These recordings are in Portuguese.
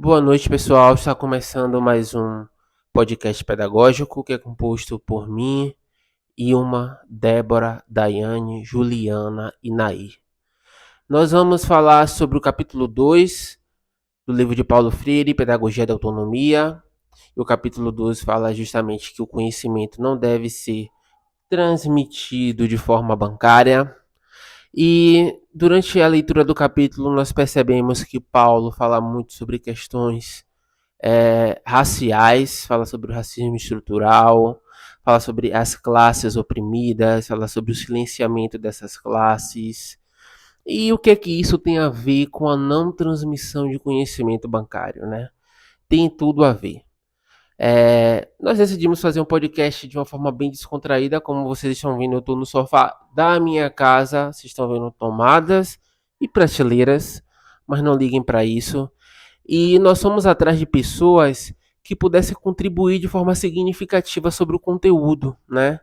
Boa noite, pessoal. Está começando mais um podcast pedagógico que é composto por mim, Ilma, Débora, Daiane, Juliana e Nair. Nós vamos falar sobre o capítulo 2 do livro de Paulo Freire, Pedagogia da Autonomia. E o capítulo 2 fala justamente que o conhecimento não deve ser transmitido de forma bancária. E durante a leitura do capítulo, nós percebemos que Paulo fala muito sobre questões raciais, fala sobre o racismo estrutural, fala sobre as classes oprimidas, fala sobre o silenciamento dessas classes. E o que é que isso tem a ver com a não transmissão de conhecimento bancário, né? Tem tudo a ver. Nós decidimos fazer um podcast de uma forma bem descontraída, como vocês estão vendo, eu estou no sofá da minha casa, vocês estão vendo tomadas e prateleiras, mas não liguem para isso. E nós fomos atrás de pessoas que pudessem contribuir de forma significativa sobre o conteúdo, né?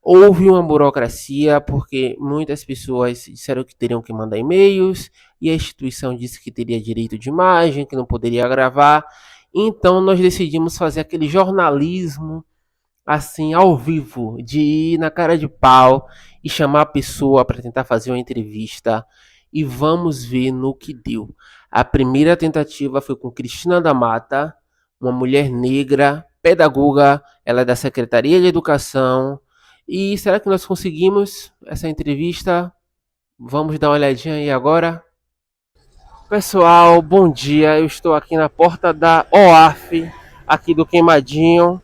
Houve uma burocracia, porque muitas pessoas disseram que teriam que mandar e-mails, e a instituição disse que teria direito de imagem, que não poderia gravar. Então nós decidimos fazer aquele jornalismo assim ao vivo, de ir na cara de pau e chamar a pessoa para tentar fazer uma entrevista e vamos ver no que deu. A primeira tentativa foi com Cristina da Mata, uma mulher negra, pedagoga, ela é da Secretaria de Educação. E será que nós conseguimos essa entrevista? Vamos dar uma olhadinha aí agora. Pessoal, bom dia. Eu estou aqui na porta da OAF, aqui do Queimadinho,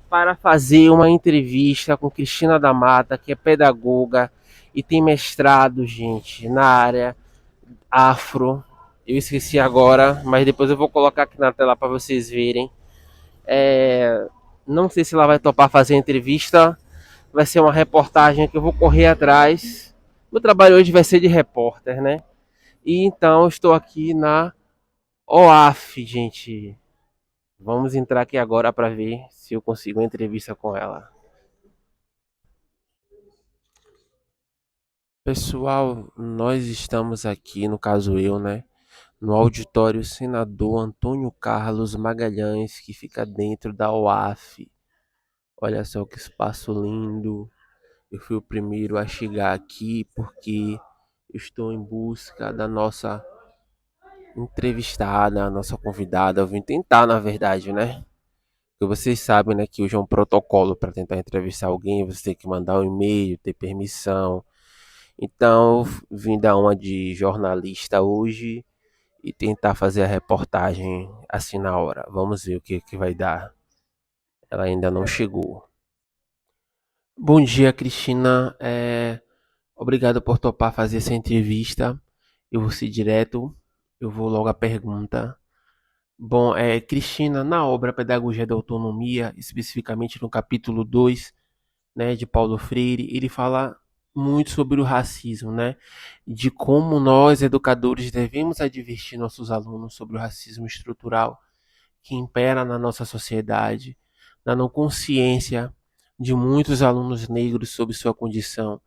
para fazer uma entrevista com Cristina da Mata, que é pedagoga e tem mestrado, gente, na área afro. Eu esqueci agora, mas depois eu vou colocar aqui na tela para vocês verem. Não sei se ela vai topar fazer a entrevista. Vai ser uma reportagem que eu vou correr atrás. Meu trabalho hoje vai ser de repórter, né? E então estou aqui na OAF, gente. Vamos entrar aqui agora para ver se eu consigo uma entrevista com ela. Pessoal, nós estamos aqui, no caso eu, né, no auditório Senador Antônio Carlos Magalhães, que fica dentro da UAF. Olha só que espaço lindo. Eu fui o primeiro a chegar aqui porque estou em busca da nossa entrevistada, a nossa convidada. Eu vim tentar, na verdade, né? Porque vocês sabem, né, que hoje é um protocolo para tentar entrevistar alguém, você tem que mandar um e-mail, ter permissão. Então, eu vim dar uma de jornalista hoje e tentar fazer a reportagem assim na hora. Vamos ver o que vai dar. Ela ainda não chegou. Bom dia, Cristina. Obrigado por topar fazer essa entrevista. Eu vou ser direto. Eu vou logo à pergunta. Bom, Cristina, na obra Pedagogia da Autonomia, especificamente no capítulo 2, né, de Paulo Freire, ele fala muito sobre o racismo, né? De como nós, educadores, devemos advertir nossos alunos sobre o racismo estrutural que impera na nossa sociedade, na não consciência de muitos alunos negros sobre sua condição.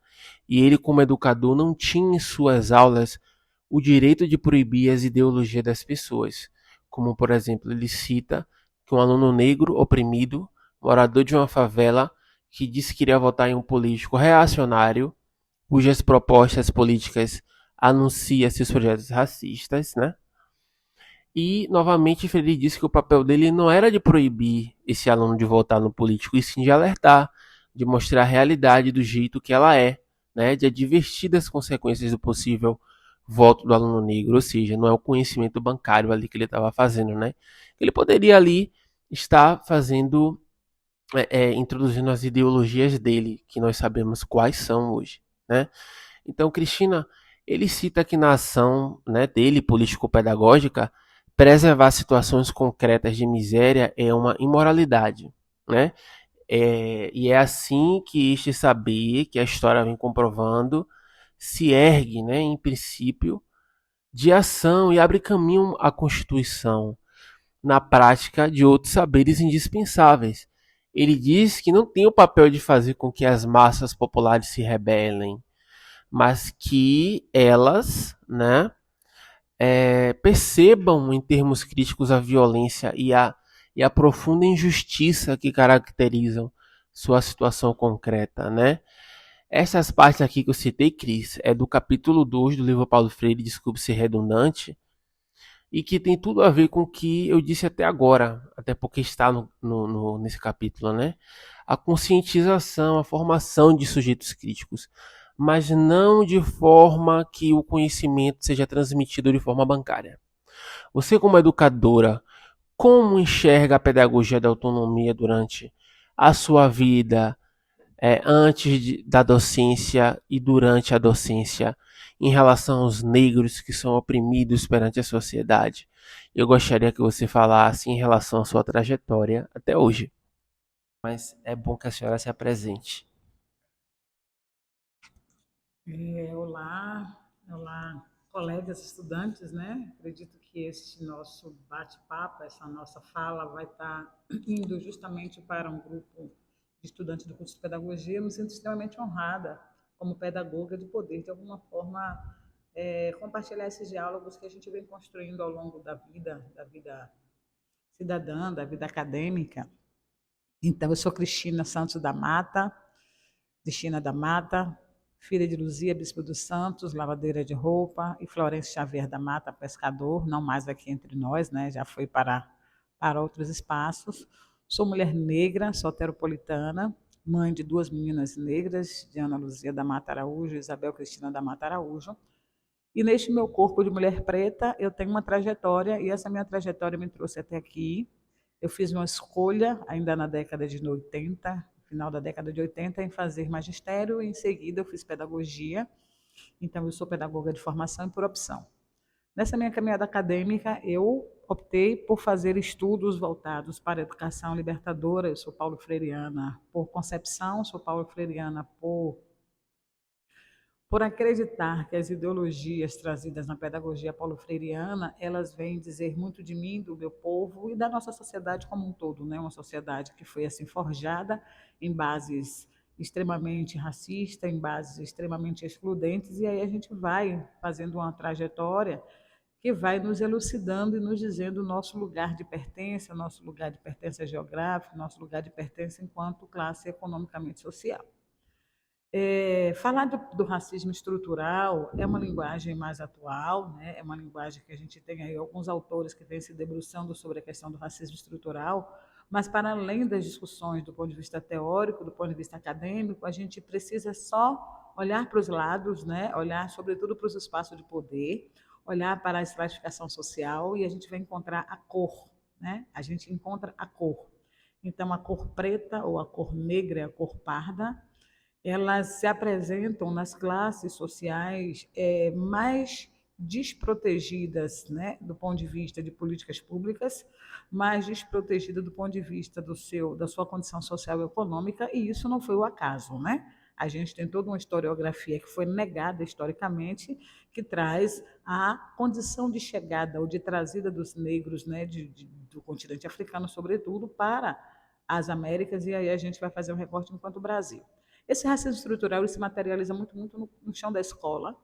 E ele, como educador, não tinha em suas aulas o direito de proibir as ideologias das pessoas. Como, por exemplo, ele cita que um aluno negro oprimido, morador de uma favela, que disse que iria votar em um político reacionário, cujas propostas políticas anuncia seus projetos racistas, né? E, novamente, Freire disse que o papel dele não era de proibir esse aluno de votar no político, e sim de alertar, de mostrar a realidade do jeito que ela é, né? De advertir das consequências do possível voto do aluno negro, ou seja, não é o conhecimento bancário ali que ele estava fazendo, né? Ele poderia ali estar fazendo, introduzindo as ideologias dele, que nós sabemos quais são hoje, né? Então, Cristina, ele cita que na ação, né, dele, político-pedagógica, preservar situações concretas de miséria é uma imoralidade, né? E é assim que este saber, que a história vem comprovando, se ergue, né, em princípio de ação e abre caminho à Constituição na prática de outros saberes indispensáveis. Ele diz que não tem o papel de fazer com que as massas populares se rebelem, mas que elas, né, percebam em termos críticos a violência e a profunda injustiça que caracterizam sua situação concreta, né? Essas partes aqui que eu citei, Cris, é do capítulo 2 do livro Paulo Freire, Desculpe ser redundante, e que tem tudo a ver com o que eu disse até agora, até porque está nesse capítulo, né? A conscientização, a formação de sujeitos críticos, mas não de forma que o conhecimento seja transmitido de forma bancária. Você, como educadora, como enxerga a pedagogia da autonomia durante a sua vida, da docência e durante a docência, em relação aos negros que são oprimidos perante a sociedade? Eu gostaria que você falasse em relação à sua trajetória até hoje. Mas é bom que a senhora se apresente. Olá, colegas estudantes, né? Acredito que este nosso bate-papo, essa nossa fala vai estar indo justamente para um grupo de estudantes do curso de pedagogia. Eu me sinto extremamente honrada como pedagoga de poder, de alguma forma, compartilhar esses diálogos que a gente vem construindo ao longo da vida cidadã, da vida acadêmica. Então, eu sou Cristina da Mata, filha de Luzia Bispo dos Santos, lavadeira de roupa, e Florencio Xavier da Mata, pescador, não mais aqui entre nós, né? Já foi para outros espaços. Sou mulher negra, soteropolitana, mãe de duas meninas negras, Diana Luzia da Mata Araújo e Isabel Cristina da Mata Araújo. E neste meu corpo de mulher preta, eu tenho uma trajetória, e essa minha trajetória me trouxe até aqui. Eu fiz uma escolha, ainda na década de 80, final da década de 80, em fazer magistério, e em seguida eu fiz pedagogia. Então, eu sou pedagoga de formação e por opção. Nessa minha caminhada acadêmica, eu optei por fazer estudos voltados para a educação libertadora. Eu sou paulo freiriana por concepção, sou paulo freiriana por acreditar que as ideologias trazidas na pedagogia paulo-freiriana, elas vêm dizer muito de mim, do meu povo e da nossa sociedade como um todo, né? Uma sociedade que foi assim forjada em bases extremamente racistas, em bases extremamente excludentes, e aí a gente vai fazendo uma trajetória que vai nos elucidando e nos dizendo o nosso lugar de pertença, nosso lugar de pertença geográfico, nosso lugar de pertença enquanto classe economicamente social. Falar do racismo estrutural é uma linguagem mais atual, né? É uma linguagem que a gente tem aí alguns autores que vêm se debruçando sobre a questão do racismo estrutural, mas para além das discussões do ponto de vista teórico, do ponto de vista acadêmico, a gente precisa só olhar para os lados, né? Olhar sobretudo para os espaços de poder, olhar para a estratificação social e a gente vai encontrar a cor, né? A gente encontra a cor. Então, a cor preta ou a cor negra, a cor parda, elas se apresentam nas classes sociais mais desprotegidas, né, do ponto de vista de políticas públicas, mais desprotegidas do ponto de vista da sua condição social e econômica, e isso não foi o acaso, né? A gente tem toda uma historiografia que foi negada historicamente, que traz a condição de chegada ou de trazida dos negros, né, do continente africano, sobretudo, para as Américas, e aí a gente vai fazer um recorte enquanto Brasil. Esse racismo estrutural ele se materializa muito no chão da escola.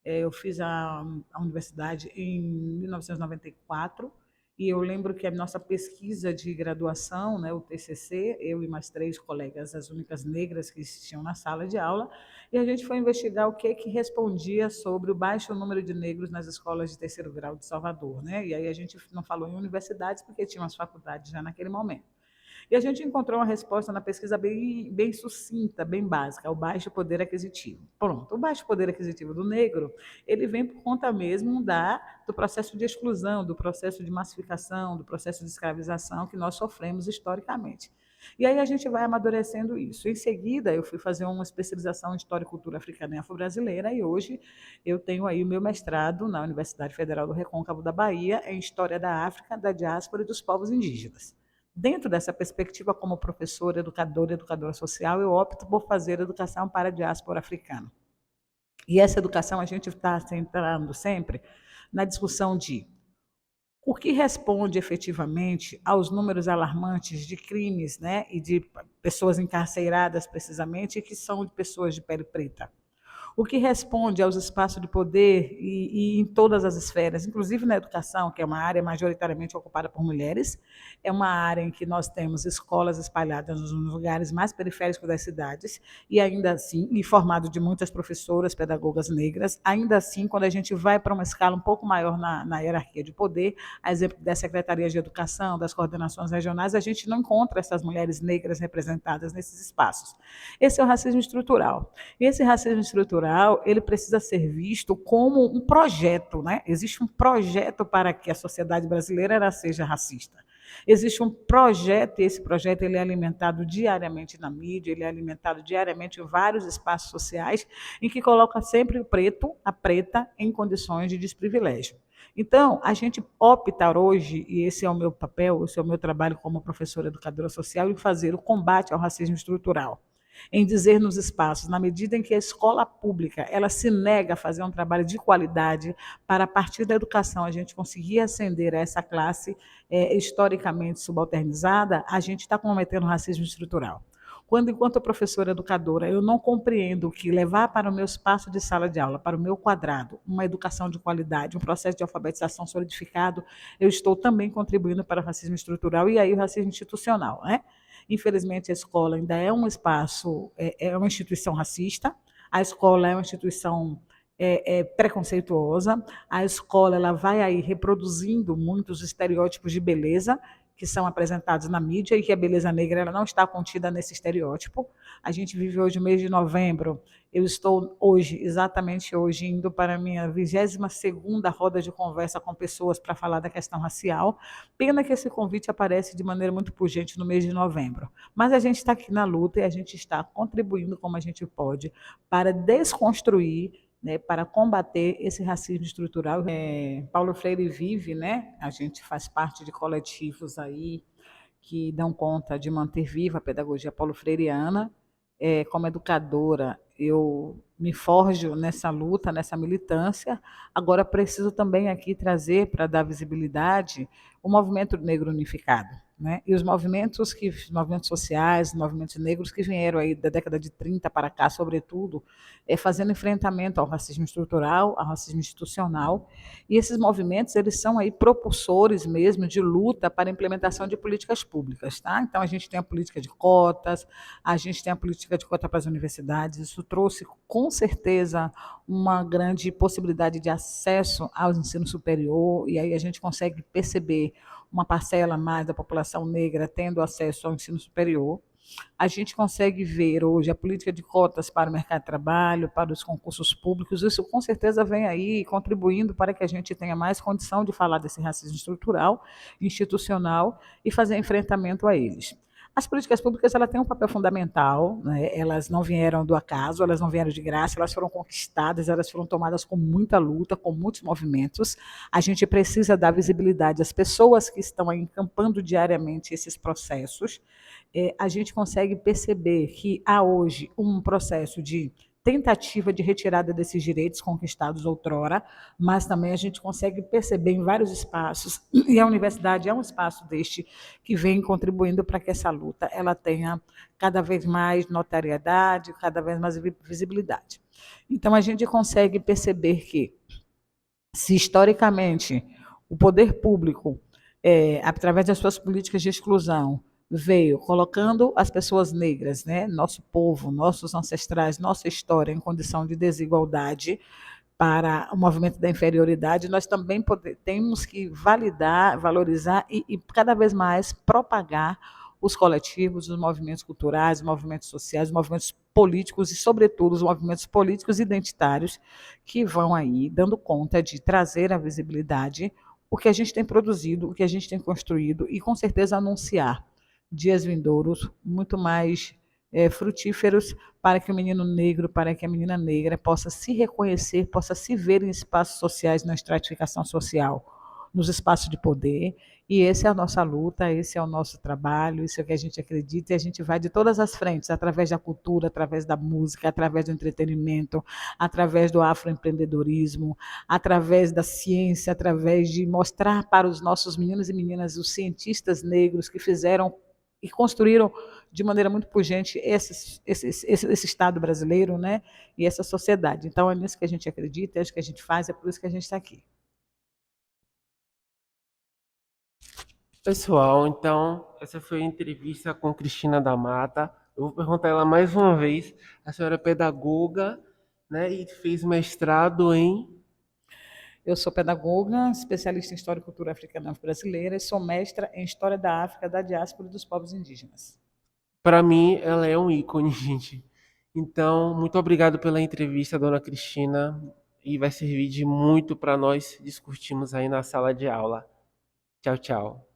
Eu fiz a universidade em 1994 e eu lembro que a nossa pesquisa de graduação, né, o TCC, eu e mais três colegas, as únicas negras que existiam na sala de aula, e a gente foi investigar o que respondia sobre o baixo número de negros nas escolas de terceiro grau de Salvador, né? E aí a gente não falou em universidades porque tinham as faculdades já naquele momento. E a gente encontrou uma resposta na pesquisa bem sucinta, bem básica, o baixo poder aquisitivo. Pronto, o baixo poder aquisitivo do negro, ele vem por conta mesmo do processo de exclusão, do processo de massificação, do processo de escravização que nós sofremos historicamente. E aí a gente vai amadurecendo isso. Em seguida, eu fui fazer uma especialização em História e Cultura Africana e Afro-Brasileira e hoje eu tenho aí o meu mestrado na Universidade Federal do Recôncavo da Bahia em História da África, da diáspora e dos povos indígenas. Dentro dessa perspectiva, como professora, educadora e educadora social, eu opto por fazer educação para a diáspora africana. E essa educação a gente está centrando sempre na discussão de o que responde efetivamente aos números alarmantes de crimes, né, e de pessoas encarceradas, precisamente, que são de pessoas de pele preta. o que responde aos espaços de poder e em todas as esferas, inclusive na educação, que é uma área majoritariamente ocupada por mulheres, é uma área em que nós temos escolas espalhadas nos lugares mais periféricos das cidades, e ainda assim, e formado de muitas professoras, pedagogas negras, ainda assim, quando a gente vai para uma escala um pouco maior na hierarquia de poder, a exemplo das secretarias de educação, das coordenações regionais, a gente não encontra essas mulheres negras representadas nesses espaços. Esse é o racismo estrutural. E esse racismo estrutural, ele precisa ser visto como um projeto, né? Existe um projeto para que a sociedade brasileira ela seja racista. Existe um projeto, e esse projeto ele é alimentado diariamente na mídia, ele é alimentado diariamente em vários espaços sociais, em que coloca sempre o preto, a preta, em condições de desprivilégio. Então, a gente opta hoje, e esse é o meu papel, esse é o meu trabalho como professora educadora social, em fazer o combate ao racismo estrutural, em dizer nos espaços, na medida em que a escola pública ela se nega a fazer um trabalho de qualidade para, a partir da educação, a gente conseguir ascender a essa classe historicamente subalternizada, a gente está cometendo racismo estrutural. Quando, enquanto professora educadora, eu não compreendo que levar para o meu espaço de sala de aula, para o meu quadrado, uma educação de qualidade, um processo de alfabetização solidificado, eu estou também contribuindo para o racismo estrutural e aí o racismo institucional, né? Infelizmente, a escola ainda é um espaço, é uma instituição racista, a escola é uma instituição preconceituosa, a escola ela vai aí reproduzindo muitos estereótipos de beleza que são apresentados na mídia e que a beleza negra ela não está contida nesse estereótipo. A gente vive hoje o mês de novembro, eu estou hoje, exatamente hoje, indo para a minha 22ª roda de conversa com pessoas para falar da questão racial. Pena que esse convite aparece de maneira muito pungente no mês de novembro. Mas a gente está aqui na luta e a gente está contribuindo como a gente pode para desconstruir, né, para combater esse racismo estrutural. Paulo Freire vive, né? A gente faz parte de coletivos aí que dão conta de manter viva a pedagogia paulo-freireana. Como educadora, eu me forjo nessa luta, nessa militância. Agora, preciso também aqui trazer, para dar visibilidade, o movimento negro unificado, né? E os movimentos sociais, movimentos negros que vieram aí da década de 30 para cá, sobretudo, fazendo enfrentamento ao racismo estrutural, ao racismo institucional. E esses movimentos, eles são aí propulsores mesmo de luta para a implementação de políticas públicas, tá? Então, a gente tem a política de cotas, a gente tem a política de cota para as universidades, isso trouxe, com certeza, uma grande possibilidade de acesso ao ensino superior, e aí a gente consegue perceber uma parcela mais da população negra tendo acesso ao ensino superior. A gente consegue ver hoje a política de cotas para o mercado de trabalho, para os concursos públicos, isso com certeza vem aí contribuindo para que a gente tenha mais condição de falar desse racismo estrutural, institucional e fazer enfrentamento a eles. As políticas públicas ela têm um papel fundamental, né? Elas não vieram do acaso, elas não vieram de graça, elas foram conquistadas, elas foram tomadas com muita luta, com muitos movimentos. A gente precisa dar visibilidade às pessoas que estão aí encampando diariamente esses processos. A gente consegue perceber que há hoje um processo de tentativa de retirada desses direitos conquistados outrora, mas também a gente consegue perceber em vários espaços, e a universidade é um espaço deste que vem contribuindo para que essa luta ela tenha cada vez mais notariedade, cada vez mais visibilidade. Então, a gente consegue perceber que, se historicamente o poder público, através das suas políticas de exclusão, veio colocando as pessoas negras, né, nosso povo, nossos ancestrais, nossa história em condição de desigualdade para o movimento da inferioridade, nós também temos que validar, valorizar e cada vez mais propagar os coletivos, os movimentos culturais, os movimentos sociais, os movimentos políticos e, sobretudo, os movimentos políticos identitários que vão aí dando conta de trazer à visibilidade o que a gente tem produzido, o que a gente tem construído e, com certeza, anunciar dias vindouros muito mais frutíferos para que o menino negro, para que a menina negra possa se reconhecer, possa se ver em espaços sociais, na estratificação social, nos espaços de poder. E essa é a nossa luta, esse é o nosso trabalho, isso é o que a gente acredita, e a gente vai de todas as frentes, através da cultura, através da música, através do entretenimento, através do afroempreendedorismo, através da ciência, através de mostrar para os nossos meninos e meninas, os cientistas negros que fizeram e construíram de maneira muito pungente esse Estado brasileiro, né? E essa sociedade. Então, é nisso que a gente acredita, é isso que a gente faz, é por isso que a gente está aqui. Pessoal, então, essa foi a entrevista com Cristina da Mata. Eu vou perguntar ela mais uma vez. A senhora é pedagoga, né, e fez mestrado em... Eu sou pedagoga, especialista em História e Cultura Africana Brasileira e sou mestra em História da África, da diáspora e dos povos indígenas. Para mim, ela é um ícone, gente. Então, muito obrigado pela entrevista, dona Cristina, e vai servir de muito para nós discutirmos aí na sala de aula. Tchau, tchau.